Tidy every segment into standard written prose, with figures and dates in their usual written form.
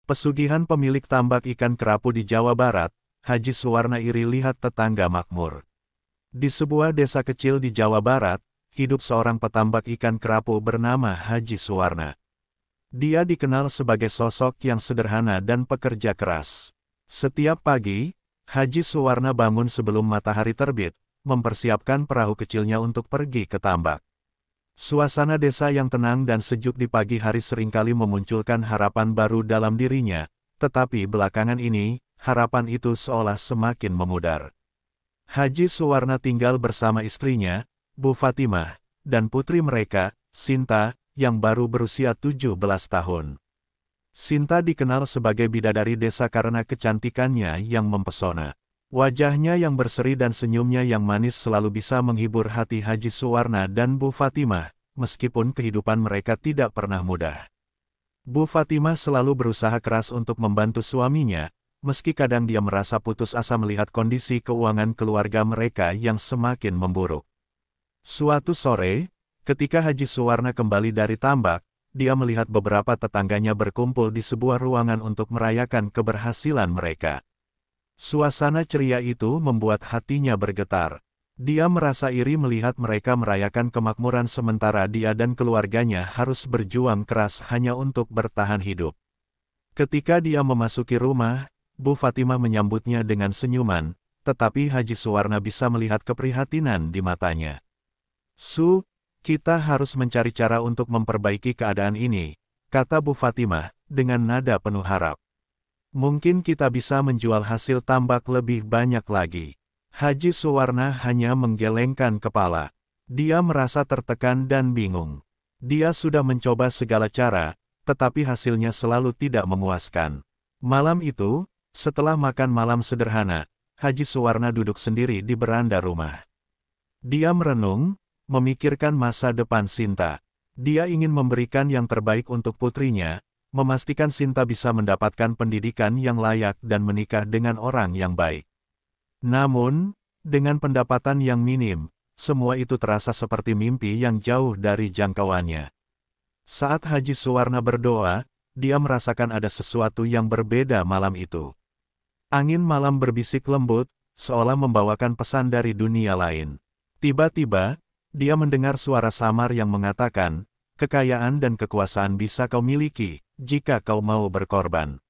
Pesugihan pemilik tambak ikan kerapu di Jawa Barat, Haji Suwarna iri lihat tetangga makmur. Di sebuah desa kecil di Jawa Barat, hidup seorang petambak ikan kerapu bernama Haji Suwarna. Dia dikenal sebagai sosok yang sederhana dan pekerja keras. Setiap pagi, Haji Suwarna bangun sebelum matahari terbit, mempersiapkan perahu kecilnya untuk pergi ke tambak. Suasana desa yang tenang dan sejuk di pagi hari seringkali memunculkan harapan baru dalam dirinya, tetapi belakangan ini, harapan itu seolah semakin memudar. Haji Suwarna tinggal bersama istrinya, Bu Fatimah, dan putri mereka, Sinta, yang baru berusia 17 tahun. Sinta dikenal sebagai bidadari desa karena kecantikannya yang mempesona. Wajahnya yang berseri dan senyumnya yang manis selalu bisa menghibur hati Haji Suwarna dan Bu Fatimah, meskipun kehidupan mereka tidak pernah mudah. Bu Fatimah selalu berusaha keras untuk membantu suaminya, meski kadang dia merasa putus asa melihat kondisi keuangan keluarga mereka yang semakin memburuk. Suatu sore, ketika Haji Suwarna kembali dari tambak, dia melihat beberapa tetangganya berkumpul di sebuah ruangan untuk merayakan keberhasilan mereka. Suasana ceria itu membuat hatinya bergetar. Dia merasa iri melihat mereka merayakan kemakmuran sementara dia dan keluarganya harus berjuang keras hanya untuk bertahan hidup. Ketika dia memasuki rumah, Bu Fatimah menyambutnya dengan senyuman, tetapi Haji Suwarna bisa melihat keprihatinan di matanya. Kita harus mencari cara untuk memperbaiki keadaan ini, kata Bu Fatimah, dengan nada penuh harap. Mungkin kita bisa menjual hasil tambak lebih banyak lagi. Haji Suwarna hanya menggelengkan kepala. Dia merasa tertekan dan bingung. Dia sudah mencoba segala cara, tetapi hasilnya selalu tidak memuaskan. Malam itu, setelah makan malam sederhana, Haji Suwarna duduk sendiri di beranda rumah. Dia merenung, memikirkan masa depan Sinta. Dia ingin memberikan yang terbaik untuk putrinya, memastikan Sinta bisa mendapatkan pendidikan yang layak dan menikah dengan orang yang baik. Namun, dengan pendapatan yang minim, semua itu terasa seperti mimpi yang jauh dari jangkauannya. Saat Haji Suwarna berdoa, dia merasakan ada sesuatu yang berbeda malam itu. Angin malam berbisik lembut, seolah membawakan pesan dari dunia lain. Tiba-tiba, dia mendengar suara samar yang mengatakan, "Kekayaan dan kekuasaan bisa kau miliki, jika kau mau berkorban."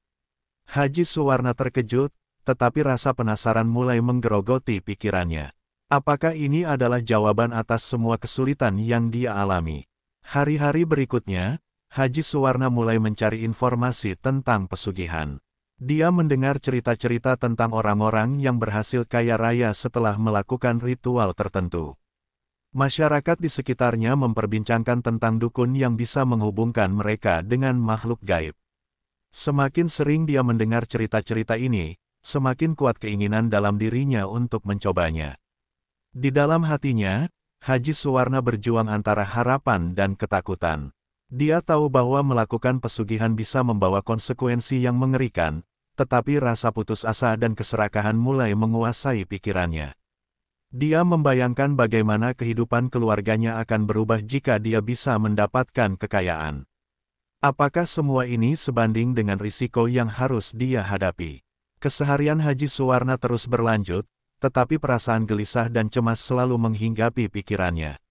Haji Suwarna terkejut, tetapi rasa penasaran mulai menggerogoti pikirannya. Apakah ini adalah jawaban atas semua kesulitan yang dia alami? Hari-hari berikutnya, Haji Suwarna mulai mencari informasi tentang pesugihan. Dia mendengar cerita-cerita tentang orang-orang yang berhasil kaya raya setelah melakukan ritual tertentu. Masyarakat di sekitarnya memperbincangkan tentang dukun yang bisa menghubungkan mereka dengan makhluk gaib. Semakin sering dia mendengar cerita-cerita ini, semakin kuat keinginan dalam dirinya untuk mencobanya. Di dalam hatinya, Haji Suwarna berjuang antara harapan dan ketakutan. Dia tahu bahwa melakukan pesugihan bisa membawa konsekuensi yang mengerikan, tetapi rasa putus asa dan keserakahan mulai menguasai pikirannya. Dia membayangkan bagaimana kehidupan keluarganya akan berubah jika dia bisa mendapatkan kekayaan. Apakah semua ini sebanding dengan risiko yang harus dia hadapi? Keseharian Haji Suwarna terus berlanjut, tetapi perasaan gelisah dan cemas selalu menghinggapi pikirannya.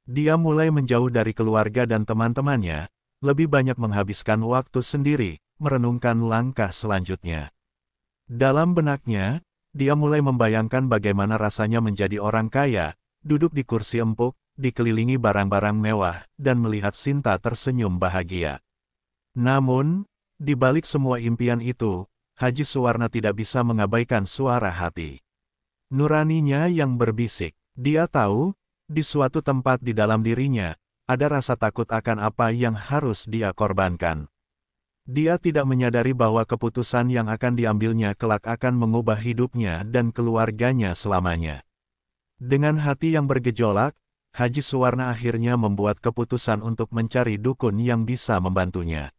Dia mulai menjauh dari keluarga dan teman-temannya, lebih banyak menghabiskan waktu sendiri, merenungkan langkah selanjutnya. Dalam benaknya, dia mulai membayangkan bagaimana rasanya menjadi orang kaya, duduk di kursi empuk, dikelilingi barang-barang mewah, dan melihat Sinta tersenyum bahagia. Namun, di balik semua impian itu, Haji Suwarna tidak bisa mengabaikan suara hati nuraninya yang berbisik. Dia tahu, di suatu tempat di dalam dirinya, ada rasa takut akan apa yang harus dia korbankan. Dia tidak menyadari bahwa keputusan yang akan diambilnya kelak akan mengubah hidupnya dan keluarganya selamanya. Dengan hati yang bergejolak, Haji Suwarna akhirnya membuat keputusan untuk mencari dukun yang bisa membantunya.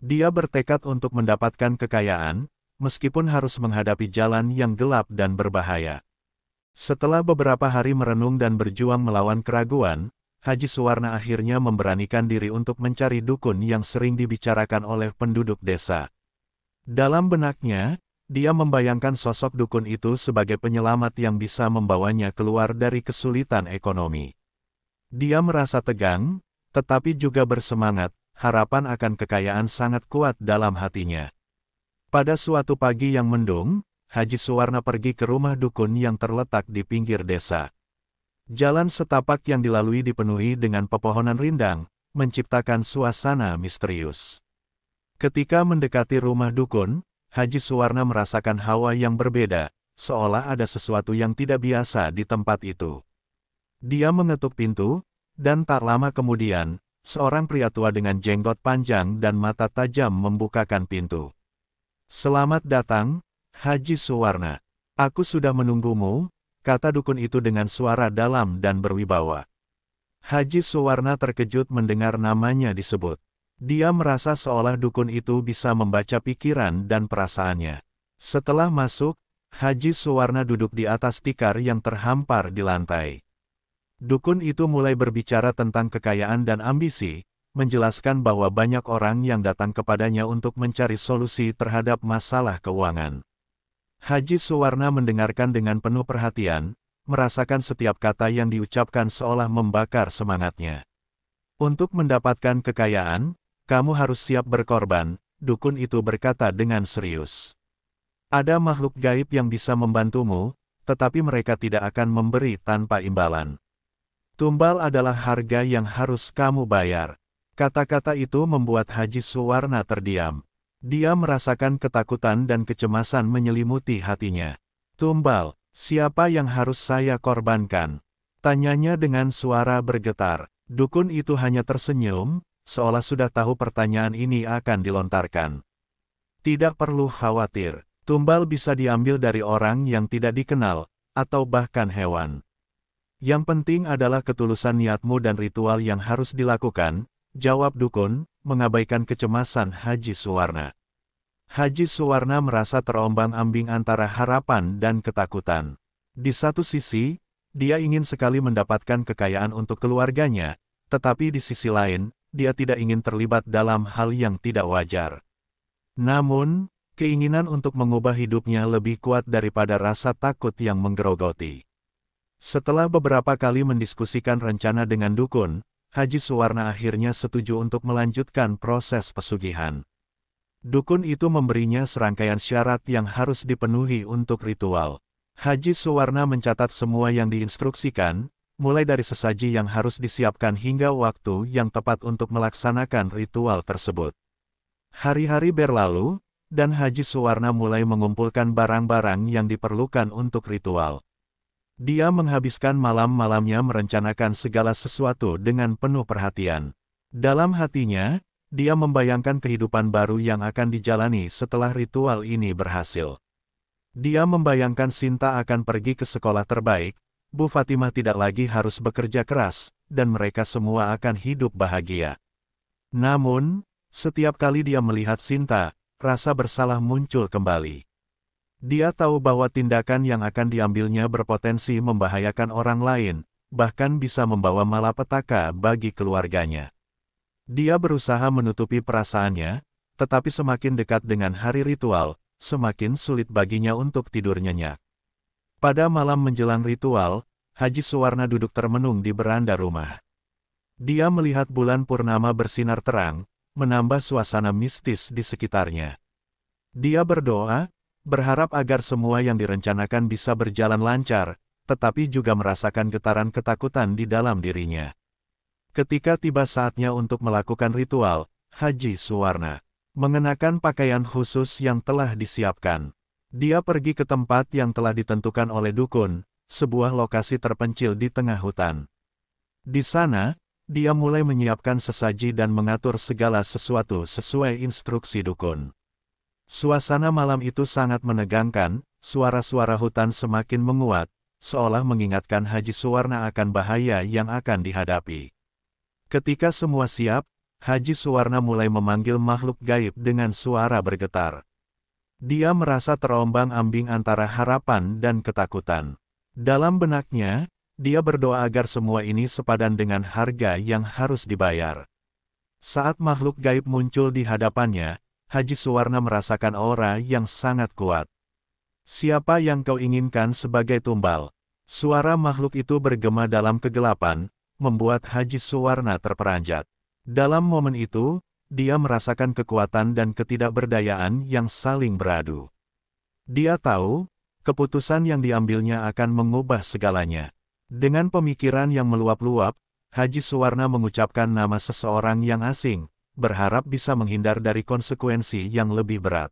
Dia bertekad untuk mendapatkan kekayaan, meskipun harus menghadapi jalan yang gelap dan berbahaya. Setelah beberapa hari merenung dan berjuang melawan keraguan, Haji Suwarna akhirnya memberanikan diri untuk mencari dukun yang sering dibicarakan oleh penduduk desa. Dalam benaknya, dia membayangkan sosok dukun itu sebagai penyelamat yang bisa membawanya keluar dari kesulitan ekonomi. Dia merasa tegang, tetapi juga bersemangat, harapan akan kekayaan sangat kuat dalam hatinya. Pada suatu pagi yang mendung, Haji Suwarna pergi ke rumah dukun yang terletak di pinggir desa. Jalan setapak yang dilalui dipenuhi dengan pepohonan rindang, menciptakan suasana misterius. Ketika mendekati rumah dukun, Haji Suwarna merasakan hawa yang berbeda, seolah ada sesuatu yang tidak biasa di tempat itu. Dia mengetuk pintu, dan tak lama kemudian, seorang pria tua dengan jenggot panjang dan mata tajam membukakan pintu. "Selamat datang, Haji Suwarna. Aku sudah menunggumu," kata dukun itu dengan suara dalam dan berwibawa. Haji Suwarna terkejut mendengar namanya disebut. Dia merasa seolah dukun itu bisa membaca pikiran dan perasaannya. Setelah masuk, Haji Suwarna duduk di atas tikar yang terhampar di lantai. Dukun itu mulai berbicara tentang kekayaan dan ambisi, menjelaskan bahwa banyak orang yang datang kepadanya untuk mencari solusi terhadap masalah keuangan. Haji Suwarna mendengarkan dengan penuh perhatian, merasakan setiap kata yang diucapkan seolah membakar semangatnya. "Untuk mendapatkan kekayaan, kamu harus siap berkorban," dukun itu berkata dengan serius. "Ada makhluk gaib yang bisa membantumu, tetapi mereka tidak akan memberi tanpa imbalan. Tumbal adalah harga yang harus kamu bayar." Kata-kata itu membuat Haji Suwarna terdiam. Dia merasakan ketakutan dan kecemasan menyelimuti hatinya. "Tumbal, siapa yang harus saya korbankan?" tanyanya dengan suara bergetar. Dukun itu hanya tersenyum, seolah sudah tahu pertanyaan ini akan dilontarkan. "Tidak perlu khawatir, tumbal bisa diambil dari orang yang tidak dikenal, atau bahkan hewan. Yang penting adalah ketulusan niatmu dan ritual yang harus dilakukan," jawab dukun, mengabaikan kecemasan Haji Suwarna. Haji Suwarna merasa terombang-ambing antara harapan dan ketakutan. Di satu sisi, dia ingin sekali mendapatkan kekayaan untuk keluarganya, tetapi di sisi lain, dia tidak ingin terlibat dalam hal yang tidak wajar. Namun, keinginan untuk mengubah hidupnya lebih kuat daripada rasa takut yang menggerogoti. Setelah beberapa kali mendiskusikan rencana dengan dukun, Haji Suwarna akhirnya setuju untuk melanjutkan proses pesugihan. Dukun itu memberinya serangkaian syarat yang harus dipenuhi untuk ritual. Haji Suwarna mencatat semua yang diinstruksikan, mulai dari sesaji yang harus disiapkan hingga waktu yang tepat untuk melaksanakan ritual tersebut. Hari-hari berlalu, dan Haji Suwarna mulai mengumpulkan barang-barang yang diperlukan untuk ritual. Dia menghabiskan malam-malamnya merencanakan segala sesuatu dengan penuh perhatian. Dalam hatinya, dia membayangkan kehidupan baru yang akan dijalani setelah ritual ini berhasil. Dia membayangkan Sinta akan pergi ke sekolah terbaik, Bu Fatimah tidak lagi harus bekerja keras, dan mereka semua akan hidup bahagia. Namun, setiap kali dia melihat Sinta, rasa bersalah muncul kembali. Dia tahu bahwa tindakan yang akan diambilnya berpotensi membahayakan orang lain, bahkan bisa membawa malapetaka bagi keluarganya. Dia berusaha menutupi perasaannya, tetapi semakin dekat dengan hari ritual, semakin sulit baginya untuk tidur nyenyak. Pada malam menjelang ritual, Haji Suwarna duduk termenung di beranda rumah. Dia melihat bulan purnama bersinar terang, menambah suasana mistis di sekitarnya. Dia berdoa, berharap agar semua yang direncanakan bisa berjalan lancar, tetapi juga merasakan getaran ketakutan di dalam dirinya. Ketika tiba saatnya untuk melakukan ritual, Haji Suwarna mengenakan pakaian khusus yang telah disiapkan. Dia pergi ke tempat yang telah ditentukan oleh dukun, sebuah lokasi terpencil di tengah hutan. Di sana, dia mulai menyiapkan sesaji dan mengatur segala sesuatu sesuai instruksi dukun. Suasana malam itu sangat menegangkan, suara-suara hutan semakin menguat, seolah mengingatkan Haji Suwarna akan bahaya yang akan dihadapi. Ketika semua siap, Haji Suwarna mulai memanggil makhluk gaib dengan suara bergetar. Dia merasa terombang-ambing antara harapan dan ketakutan. Dalam benaknya, dia berdoa agar semua ini sepadan dengan harga yang harus dibayar. Saat makhluk gaib muncul di hadapannya, Haji Suwarna merasakan aura yang sangat kuat. "Siapa yang kau inginkan sebagai tumbal?" Suara makhluk itu bergema dalam kegelapan, membuat Haji Suwarna terperanjat. Dalam momen itu, dia merasakan kekuatan dan ketidakberdayaan yang saling beradu. Dia tahu, keputusan yang diambilnya akan mengubah segalanya. Dengan pemikiran yang meluap-luap, Haji Suwarna mengucapkan nama seseorang yang asing, berharap bisa menghindar dari konsekuensi yang lebih berat.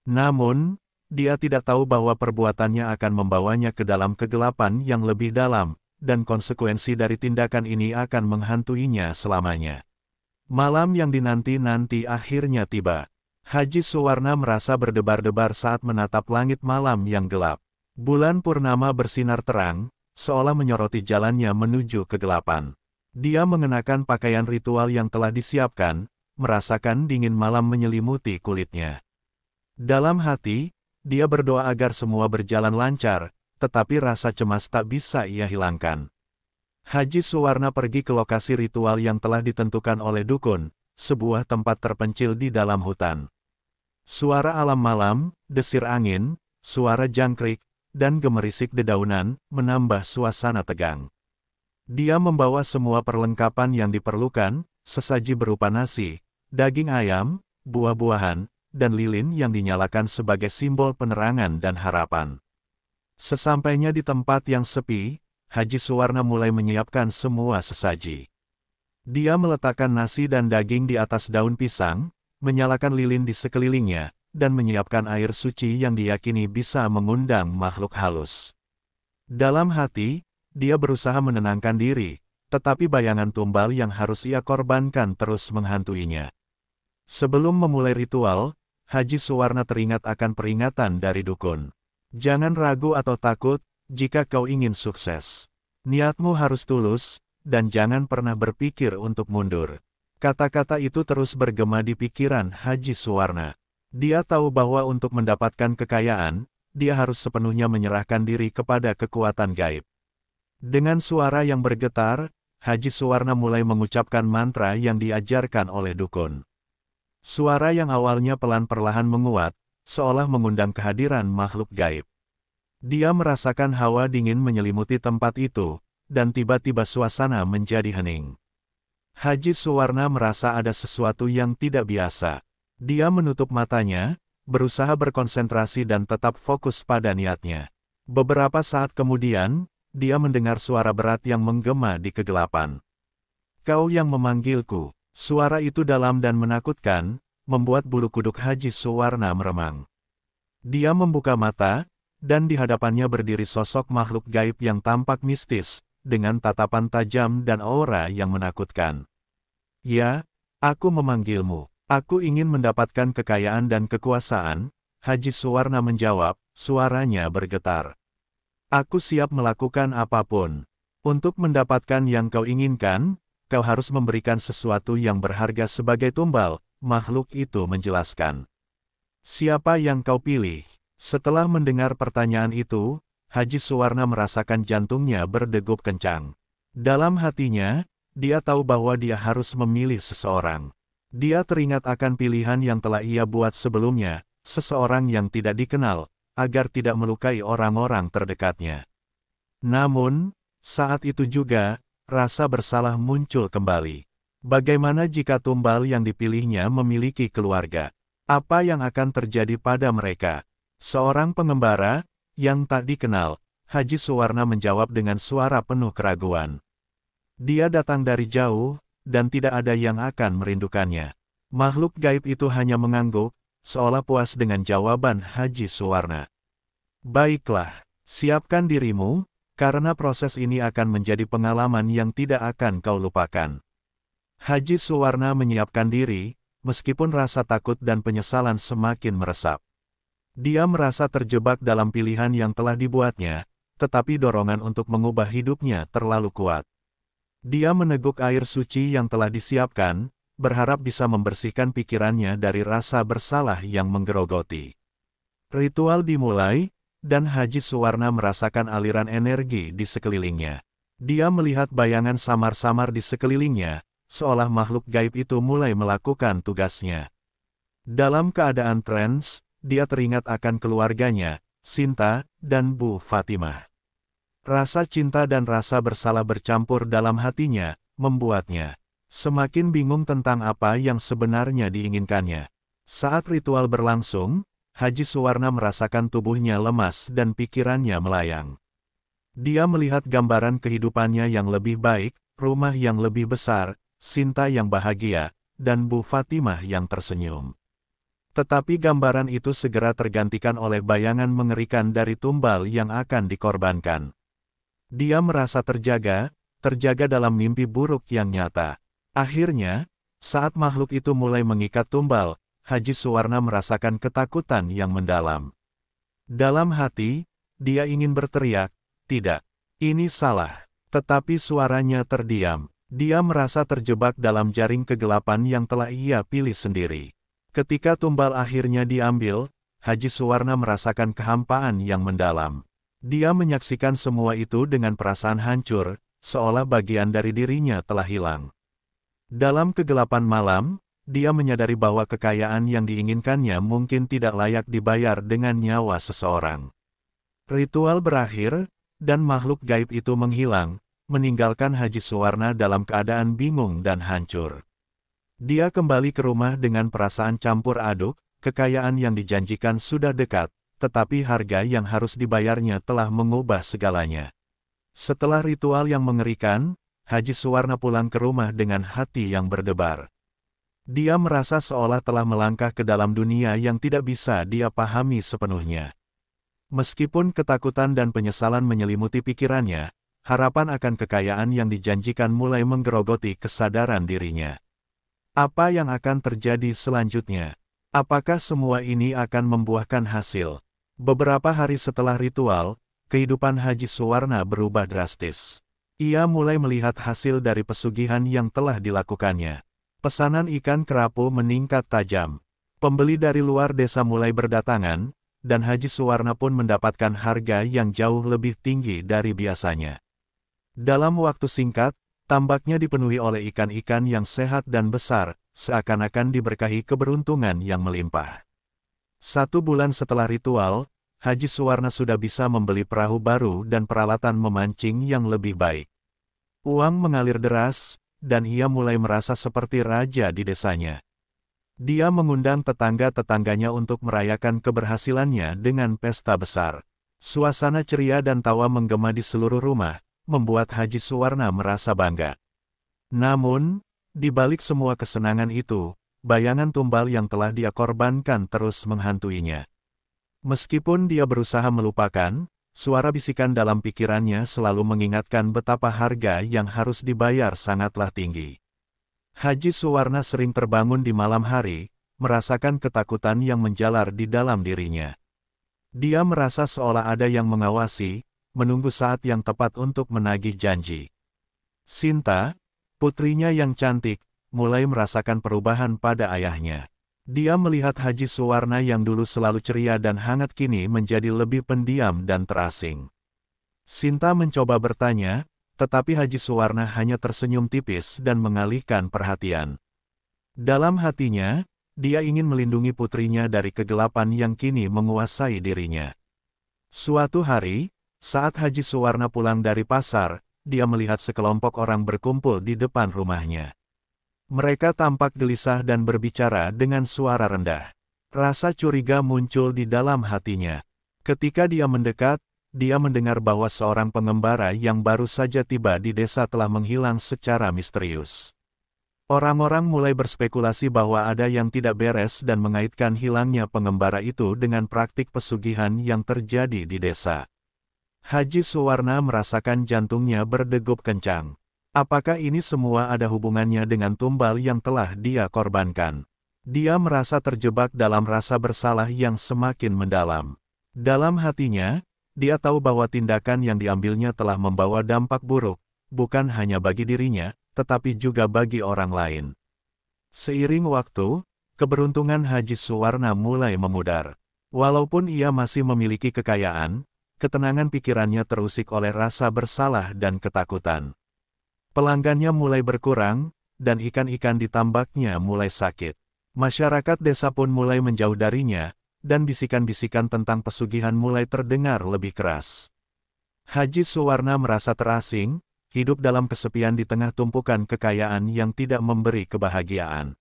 Namun, dia tidak tahu bahwa perbuatannya akan membawanya ke dalam kegelapan yang lebih dalam, dan konsekuensi dari tindakan ini akan menghantuinya selamanya. Malam yang dinanti-nanti akhirnya tiba. Haji Suwarna merasa berdebar-debar saat menatap langit malam yang gelap. Bulan purnama bersinar terang, seolah menyoroti jalannya menuju kegelapan. Dia mengenakan pakaian ritual yang telah disiapkan, merasakan dingin malam menyelimuti kulitnya. Dalam hati, dia berdoa agar semua berjalan lancar, tetapi rasa cemas tak bisa ia hilangkan. Haji Suwarna pergi ke lokasi ritual yang telah ditentukan oleh dukun, sebuah tempat terpencil di dalam hutan. Suara alam malam, desir angin, suara jangkrik, dan gemerisik dedaunan, menambah suasana tegang. Dia membawa semua perlengkapan yang diperlukan, sesaji berupa nasi, daging ayam, buah-buahan, dan lilin yang dinyalakan sebagai simbol penerangan dan harapan. Sesampainya di tempat yang sepi, Haji Suwarna mulai menyiapkan semua sesaji. Dia meletakkan nasi dan daging di atas daun pisang, menyalakan lilin di sekelilingnya, dan menyiapkan air suci yang diyakini bisa mengundang makhluk halus. Dalam hati, dia berusaha menenangkan diri, tetapi bayangan tumbal yang harus ia korbankan terus menghantuinya. Sebelum memulai ritual, Haji Suwarna teringat akan peringatan dari dukun. "Jangan ragu atau takut, jika kau ingin sukses. Niatmu harus tulus, dan jangan pernah berpikir untuk mundur." Kata-kata itu terus bergema di pikiran Haji Suwarna. Dia tahu bahwa untuk mendapatkan kekayaan, dia harus sepenuhnya menyerahkan diri kepada kekuatan gaib. Dengan suara yang bergetar, Haji Suwarna mulai mengucapkan mantra yang diajarkan oleh dukun. Suara yang awalnya pelan perlahan menguat, seolah mengundang kehadiran makhluk gaib. Dia merasakan hawa dingin menyelimuti tempat itu, dan tiba-tiba suasana menjadi hening. Haji Suwarna merasa ada sesuatu yang tidak biasa. Dia menutup matanya, berusaha berkonsentrasi dan tetap fokus pada niatnya. Beberapa saat kemudian, dia mendengar suara berat yang menggema di kegelapan. "Kau yang memanggilku." Suara itu dalam dan menakutkan, membuat bulu kuduk Haji Suwarna meremang. Dia membuka mata, dan di hadapannya berdiri sosok makhluk gaib yang tampak mistis, dengan tatapan tajam dan aura yang menakutkan. "Ya, aku memanggilmu. Aku ingin mendapatkan kekayaan dan kekuasaan." Haji Suwarna menjawab, suaranya bergetar. "Aku siap melakukan apapun. Untuk mendapatkan yang kau inginkan, kau harus memberikan sesuatu yang berharga sebagai tumbal," makhluk itu menjelaskan. "Siapa yang kau pilih?" Setelah mendengar pertanyaan itu, Haji Suwarna merasakan jantungnya berdegup kencang. Dalam hatinya, dia tahu bahwa dia harus memilih seseorang. Dia teringat akan pilihan yang telah ia buat sebelumnya, seseorang yang tidak dikenal, agar tidak melukai orang-orang terdekatnya. Namun, saat itu juga, rasa bersalah muncul kembali. Bagaimana jika tumbal yang dipilihnya memiliki keluarga? Apa yang akan terjadi pada mereka? Seorang pengembara, yang tak dikenal, Haji Suwarna menjawab dengan suara penuh keraguan. Dia datang dari jauh, dan tidak ada yang akan merindukannya. Makhluk gaib itu hanya mengangguk, seolah puas dengan jawaban Haji Suwarna. "Baiklah, siapkan dirimu, karena proses ini akan menjadi pengalaman yang tidak akan kau lupakan." Haji Suwarna menyiapkan diri, meskipun rasa takut dan penyesalan semakin meresap. Dia merasa terjebak dalam pilihan yang telah dibuatnya, tetapi dorongan untuk mengubah hidupnya terlalu kuat. Dia meneguk air suci yang telah disiapkan, berharap bisa membersihkan pikirannya dari rasa bersalah yang menggerogoti. Ritual dimulai, dan Haji Suwarna merasakan aliran energi di sekelilingnya. Dia melihat bayangan samar-samar di sekelilingnya, seolah makhluk gaib itu mulai melakukan tugasnya. Dalam keadaan trans, dia teringat akan keluarganya, Sinta, dan Bu Fatimah. Rasa cinta dan rasa bersalah bercampur dalam hatinya, membuatnya semakin bingung tentang apa yang sebenarnya diinginkannya. Saat ritual berlangsung, Haji Suwarna merasakan tubuhnya lemas dan pikirannya melayang. Dia melihat gambaran kehidupannya yang lebih baik, rumah yang lebih besar, Sinta yang bahagia, dan Bu Fatimah yang tersenyum. Tetapi gambaran itu segera tergantikan oleh bayangan mengerikan dari tumbal yang akan dikorbankan. Dia merasa terjaga dalam mimpi buruk yang nyata. Akhirnya, saat makhluk itu mulai mengikat tumbal, Haji Suwarna merasakan ketakutan yang mendalam. Dalam hati, dia ingin berteriak, "Tidak, ini salah." Tetapi suaranya terdiam. Dia merasa terjebak dalam jaring kegelapan yang telah ia pilih sendiri. Ketika tumbal akhirnya diambil, Haji Suwarna merasakan kehampaan yang mendalam. Dia menyaksikan semua itu dengan perasaan hancur, seolah bagian dari dirinya telah hilang. Dalam kegelapan malam, dia menyadari bahwa kekayaan yang diinginkannya mungkin tidak layak dibayar dengan nyawa seseorang. Ritual berakhir, dan makhluk gaib itu menghilang, meninggalkan Haji Suwarna dalam keadaan bingung dan hancur. Dia kembali ke rumah dengan perasaan campur aduk, kekayaan yang dijanjikan sudah dekat, tetapi harga yang harus dibayarnya telah mengubah segalanya. Setelah ritual yang mengerikan, Haji Suwarna pulang ke rumah dengan hati yang berdebar. Dia merasa seolah telah melangkah ke dalam dunia yang tidak bisa dia pahami sepenuhnya. Meskipun ketakutan dan penyesalan menyelimuti pikirannya, harapan akan kekayaan yang dijanjikan mulai menggerogoti kesadaran dirinya. Apa yang akan terjadi selanjutnya? Apakah semua ini akan membuahkan hasil? Beberapa hari setelah ritual, kehidupan Haji Suwarna berubah drastis. Ia mulai melihat hasil dari pesugihan yang telah dilakukannya. Pesanan ikan kerapu meningkat tajam. Pembeli dari luar desa mulai berdatangan, dan Haji Suwarna pun mendapatkan harga yang jauh lebih tinggi dari biasanya. Dalam waktu singkat, tambaknya dipenuhi oleh ikan-ikan yang sehat dan besar, seakan-akan diberkahi keberuntungan yang melimpah. 1 bulan setelah ritual, Haji Suwarna sudah bisa membeli perahu baru dan peralatan memancing yang lebih baik. Uang mengalir deras, dan ia mulai merasa seperti raja di desanya. Dia mengundang tetangga-tetangganya untuk merayakan keberhasilannya dengan pesta besar. Suasana ceria dan tawa menggema di seluruh rumah, membuat Haji Suwarna merasa bangga. Namun, di balik semua kesenangan itu, bayangan tumbal yang telah dia korbankan terus menghantuinya. Meskipun dia berusaha melupakan, suara bisikan dalam pikirannya selalu mengingatkan betapa harga yang harus dibayar sangatlah tinggi. Haji Suwarna sering terbangun di malam hari, merasakan ketakutan yang menjalar di dalam dirinya. Dia merasa seolah ada yang mengawasi, menunggu saat yang tepat untuk menagih janji. Sinta, putrinya yang cantik, mulai merasakan perubahan pada ayahnya. Dia melihat Haji Suwarna yang dulu selalu ceria dan hangat kini menjadi lebih pendiam dan terasing. Sinta mencoba bertanya, tetapi Haji Suwarna hanya tersenyum tipis dan mengalihkan perhatian. Dalam hatinya, dia ingin melindungi putrinya dari kegelapan yang kini menguasai dirinya. Suatu hari, saat Haji Suwarna pulang dari pasar, dia melihat sekelompok orang berkumpul di depan rumahnya. Mereka tampak gelisah dan berbicara dengan suara rendah. Rasa curiga muncul di dalam hatinya. Ketika dia mendekat, dia mendengar bahwa seorang pengembara yang baru saja tiba di desa telah menghilang secara misterius. Orang-orang mulai berspekulasi bahwa ada yang tidak beres dan mengaitkan hilangnya pengembara itu dengan praktik pesugihan yang terjadi di desa. Haji Suwarna merasakan jantungnya berdegup kencang. Apakah ini semua ada hubungannya dengan tumbal yang telah dia korbankan? Dia merasa terjebak dalam rasa bersalah yang semakin mendalam. Dalam hatinya, dia tahu bahwa tindakan yang diambilnya telah membawa dampak buruk, bukan hanya bagi dirinya, tetapi juga bagi orang lain. Seiring waktu, keberuntungan Haji Suwarna mulai memudar. Walaupun ia masih memiliki kekayaan, ketenangan pikirannya terusik oleh rasa bersalah dan ketakutan. Pelanggannya mulai berkurang, dan ikan-ikan di tambaknya mulai sakit. Masyarakat desa pun mulai menjauh darinya, dan bisikan-bisikan tentang pesugihan mulai terdengar lebih keras. Haji Suwarna merasa terasing, hidup dalam kesepian di tengah tumpukan kekayaan yang tidak memberi kebahagiaan.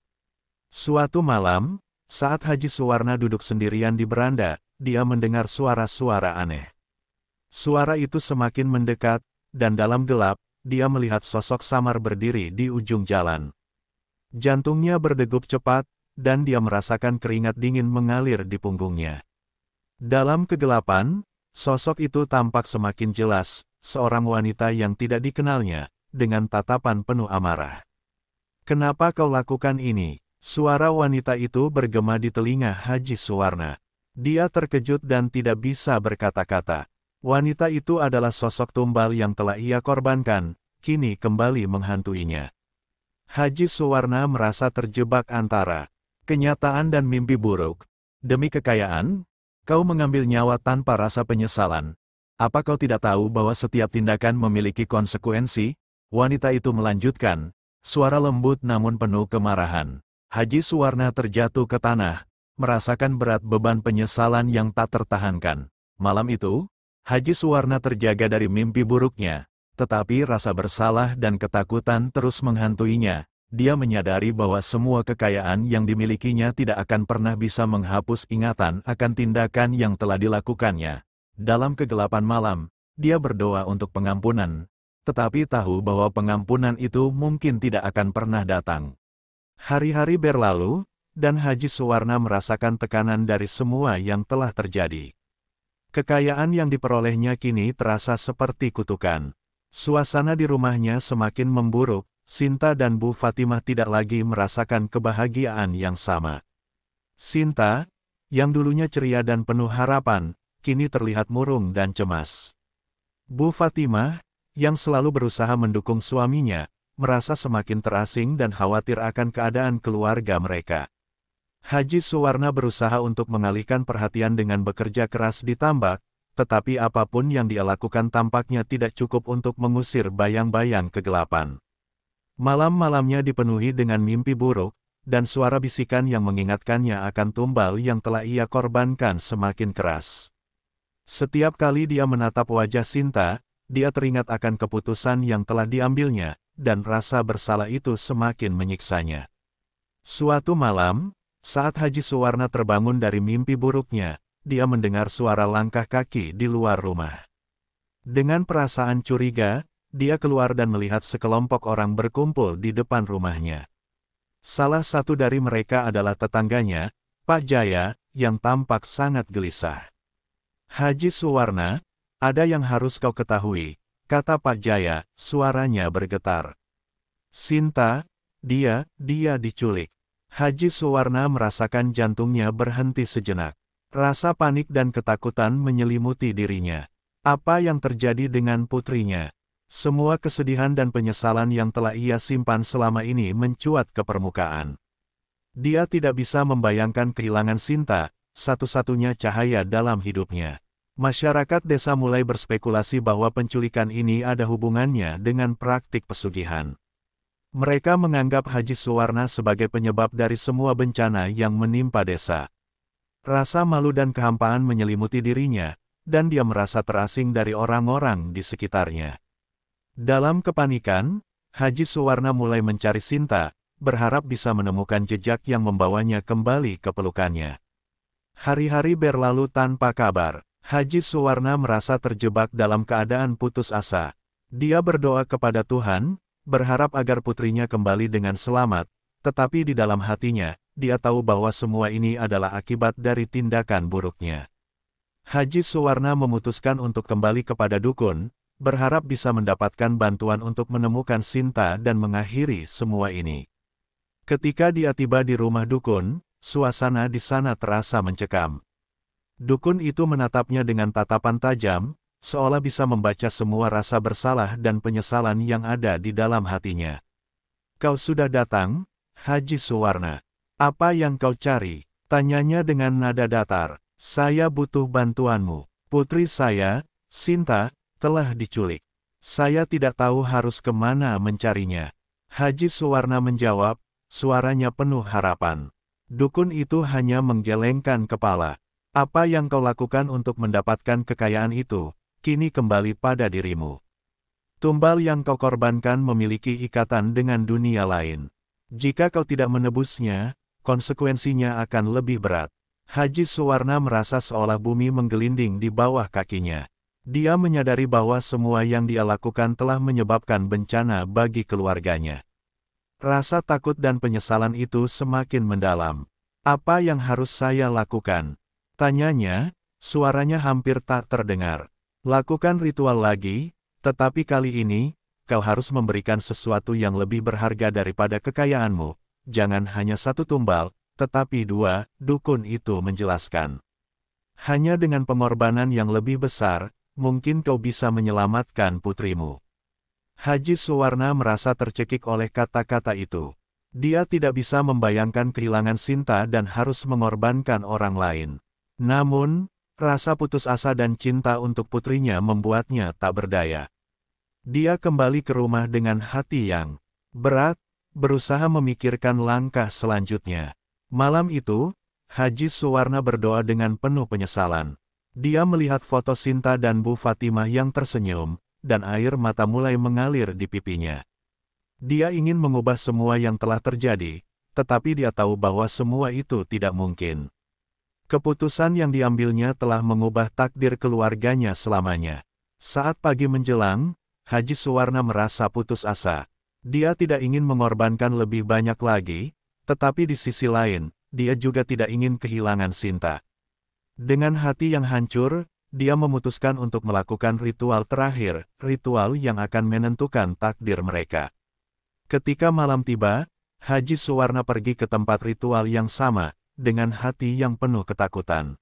Suatu malam, saat Haji Suwarna duduk sendirian di beranda, dia mendengar suara-suara aneh. Suara itu semakin mendekat, dan dalam gelap, dia melihat sosok samar berdiri di ujung jalan. Jantungnya berdegup cepat, dan dia merasakan keringat dingin mengalir di punggungnya. Dalam kegelapan, sosok itu tampak semakin jelas, seorang wanita yang tidak dikenalnya, dengan tatapan penuh amarah. "Kenapa kau lakukan ini?" Suara wanita itu bergema di telinga Haji Suwarna. Dia terkejut dan tidak bisa berkata-kata. Wanita itu adalah sosok tumbal yang telah ia korbankan, kini kembali menghantuinya. Haji Suwarna merasa terjebak antara kenyataan dan mimpi buruk. Demi kekayaan, kau mengambil nyawa tanpa rasa penyesalan. Apa kau tidak tahu bahwa setiap tindakan memiliki konsekuensi? Wanita itu melanjutkan, suara lembut namun penuh kemarahan. Haji Suwarna terjatuh ke tanah, merasakan berat beban penyesalan yang tak tertahankan. Malam itu, Haji Suwarna terjaga dari mimpi buruknya, tetapi rasa bersalah dan ketakutan terus menghantuinya. Dia menyadari bahwa semua kekayaan yang dimilikinya tidak akan pernah bisa menghapus ingatan akan tindakan yang telah dilakukannya. Dalam kegelapan malam, dia berdoa untuk pengampunan, tetapi tahu bahwa pengampunan itu mungkin tidak akan pernah datang. Hari-hari berlalu, dan Haji Suwarna merasakan tekanan dari semua yang telah terjadi. Kekayaan yang diperolehnya kini terasa seperti kutukan. Suasana di rumahnya semakin memburuk, Sinta dan Bu Fatimah tidak lagi merasakan kebahagiaan yang sama. Sinta, yang dulunya ceria dan penuh harapan, kini terlihat murung dan cemas. Bu Fatimah, yang selalu berusaha mendukung suaminya, merasa semakin terasing dan khawatir akan keadaan keluarga mereka. Haji Suwarna berusaha untuk mengalihkan perhatian dengan bekerja keras di tambak, tetapi apapun yang dia lakukan tampaknya tidak cukup untuk mengusir bayang-bayang kegelapan. Malam-malamnya dipenuhi dengan mimpi buruk, dan suara bisikan yang mengingatkannya akan tumbal yang telah ia korbankan semakin keras. Setiap kali dia menatap wajah Sinta, dia teringat akan keputusan yang telah diambilnya, dan rasa bersalah itu semakin menyiksanya. Suatu malam, saat Haji Suwarna terbangun dari mimpi buruknya, dia mendengar suara langkah kaki di luar rumah. Dengan perasaan curiga, dia keluar dan melihat sekelompok orang berkumpul di depan rumahnya. Salah satu dari mereka adalah tetangganya, Pak Jaya, yang tampak sangat gelisah. "Haji Suwarna, ada yang harus kau ketahui," kata Pak Jaya, suaranya bergetar. "Sinta, dia diculik." Haji Suwarna merasakan jantungnya berhenti sejenak. Rasa panik dan ketakutan menyelimuti dirinya. Apa yang terjadi dengan putrinya? Semua kesedihan dan penyesalan yang telah ia simpan selama ini mencuat ke permukaan. Dia tidak bisa membayangkan kehilangan Sinta, satu-satunya cahaya dalam hidupnya. Masyarakat desa mulai berspekulasi bahwa penculikan ini ada hubungannya dengan praktik pesugihan. Mereka menganggap Haji Suwarna sebagai penyebab dari semua bencana yang menimpa desa. Rasa malu dan kehampaan menyelimuti dirinya, dan dia merasa terasing dari orang-orang di sekitarnya. Dalam kepanikan, Haji Suwarna mulai mencari Sinta, berharap bisa menemukan jejak yang membawanya kembali ke pelukannya. Hari-hari berlalu tanpa kabar. Haji Suwarna merasa terjebak dalam keadaan putus asa. Dia berdoa kepada Tuhan, berharap agar putrinya kembali dengan selamat, tetapi di dalam hatinya, dia tahu bahwa semua ini adalah akibat dari tindakan buruknya. Haji Suwarna memutuskan untuk kembali kepada dukun, berharap bisa mendapatkan bantuan untuk menemukan Sinta dan mengakhiri semua ini. Ketika dia tiba di rumah dukun, suasana di sana terasa mencekam. Dukun itu menatapnya dengan tatapan tajam, seolah bisa membaca semua rasa bersalah dan penyesalan yang ada di dalam hatinya. "Kau sudah datang, Haji Suwarna. Apa yang kau cari?" tanyanya dengan nada datar. "Saya butuh bantuanmu. Putri saya, Sinta, telah diculik. Saya tidak tahu harus kemana mencarinya." Haji Suwarna menjawab, suaranya penuh harapan. Dukun itu hanya menggelengkan kepala. Apa yang kau lakukan untuk mendapatkan kekayaan itu, kini kembali pada dirimu. Tumbal yang kau korbankan memiliki ikatan dengan dunia lain. Jika kau tidak menebusnya, konsekuensinya akan lebih berat. Haji Suwarna merasa seolah bumi menggelinding di bawah kakinya. Dia menyadari bahwa semua yang dia lakukan telah menyebabkan bencana bagi keluarganya. Rasa takut dan penyesalan itu semakin mendalam. Apa yang harus saya lakukan? Tanyanya, suaranya hampir tak terdengar. Lakukan ritual lagi, tetapi kali ini, kau harus memberikan sesuatu yang lebih berharga daripada kekayaanmu. Jangan hanya satu tumbal, tetapi dua, dukun itu menjelaskan. Hanya dengan pengorbanan yang lebih besar, mungkin kau bisa menyelamatkan putrimu. Haji Suwarna merasa tercekik oleh kata-kata itu. Dia tidak bisa membayangkan kehilangan Sinta dan harus mengorbankan orang lain. Namun, rasa putus asa dan cinta untuk putrinya membuatnya tak berdaya. Dia kembali ke rumah dengan hati yang berat, berusaha memikirkan langkah selanjutnya. Malam itu, Haji Suwarna berdoa dengan penuh penyesalan. Dia melihat foto Sinta dan Bu Fatimah yang tersenyum, dan air mata mulai mengalir di pipinya. Dia ingin mengubah semua yang telah terjadi, tetapi dia tahu bahwa semua itu tidak mungkin. Keputusan yang diambilnya telah mengubah takdir keluarganya selamanya. Saat pagi menjelang, Haji Suwarna merasa putus asa. Dia tidak ingin mengorbankan lebih banyak lagi, tetapi di sisi lain, dia juga tidak ingin kehilangan Sinta. Dengan hati yang hancur, dia memutuskan untuk melakukan ritual terakhir, ritual yang akan menentukan takdir mereka. Ketika malam tiba, Haji Suwarna pergi ke tempat ritual yang sama, dengan hati yang penuh ketakutan.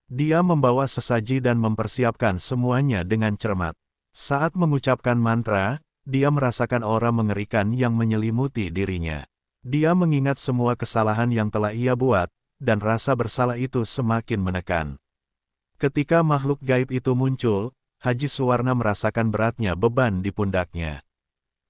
Dia membawa sesaji dan mempersiapkan semuanya dengan cermat. Saat mengucapkan mantra, dia merasakan aura mengerikan yang menyelimuti dirinya. Dia mengingat semua kesalahan yang telah ia buat, dan rasa bersalah itu semakin menekan. Ketika makhluk gaib itu muncul, Haji Suwarna merasakan beratnya beban di pundaknya.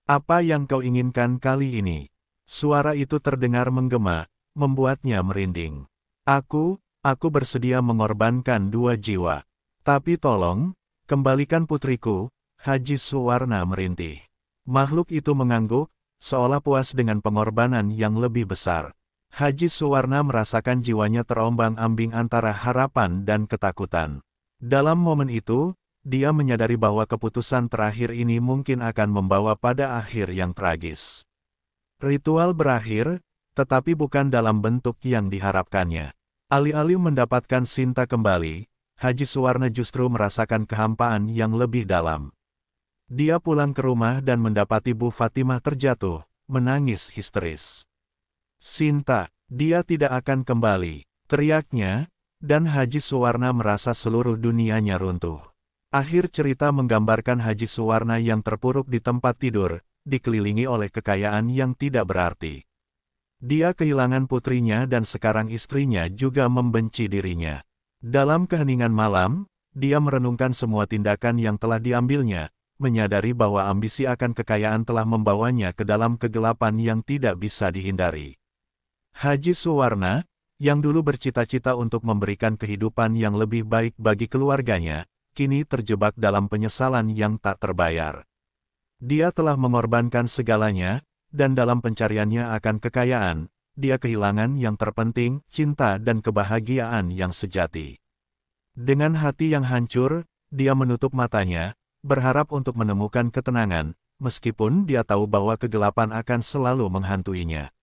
Apa yang kau inginkan kali ini? Suara itu terdengar menggema, membuatnya merinding. Aku bersedia mengorbankan 2 jiwa. Tapi tolong, kembalikan putriku, Haji Suwarna merintih. Makhluk itu mengangguk, seolah puas dengan pengorbanan yang lebih besar. Haji Suwarna merasakan jiwanya terombang-ambing antara harapan dan ketakutan. Dalam momen itu, dia menyadari bahwa keputusan terakhir ini mungkin akan membawa pada akhir yang tragis. Ritual berakhir, tetapi bukan dalam bentuk yang diharapkannya. Alih-alih mendapatkan Sinta kembali, Haji Suwarna justru merasakan kehampaan yang lebih dalam. Dia pulang ke rumah dan mendapati Bu Fatimah terjatuh, menangis histeris. Sinta, dia tidak akan kembali, teriaknya, dan Haji Suwarna merasa seluruh dunianya runtuh. Akhir cerita menggambarkan Haji Suwarna yang terpuruk di tempat tidur, dikelilingi oleh kekayaan yang tidak berarti. Dia kehilangan putrinya dan sekarang istrinya juga membenci dirinya. Dalam keheningan malam, dia merenungkan semua tindakan yang telah diambilnya, menyadari bahwa ambisi akan kekayaan telah membawanya ke dalam kegelapan yang tidak bisa dihindari. Haji Suwarna, yang dulu bercita-cita untuk memberikan kehidupan yang lebih baik bagi keluarganya, kini terjebak dalam penyesalan yang tak terbayar. Dia telah mengorbankan segalanya, dan dalam pencariannya akan kekayaan, dia kehilangan yang terpenting, cinta dan kebahagiaan yang sejati. Dengan hati yang hancur, dia menutup matanya, berharap untuk menemukan ketenangan, meskipun dia tahu bahwa kegelapan akan selalu menghantuinya.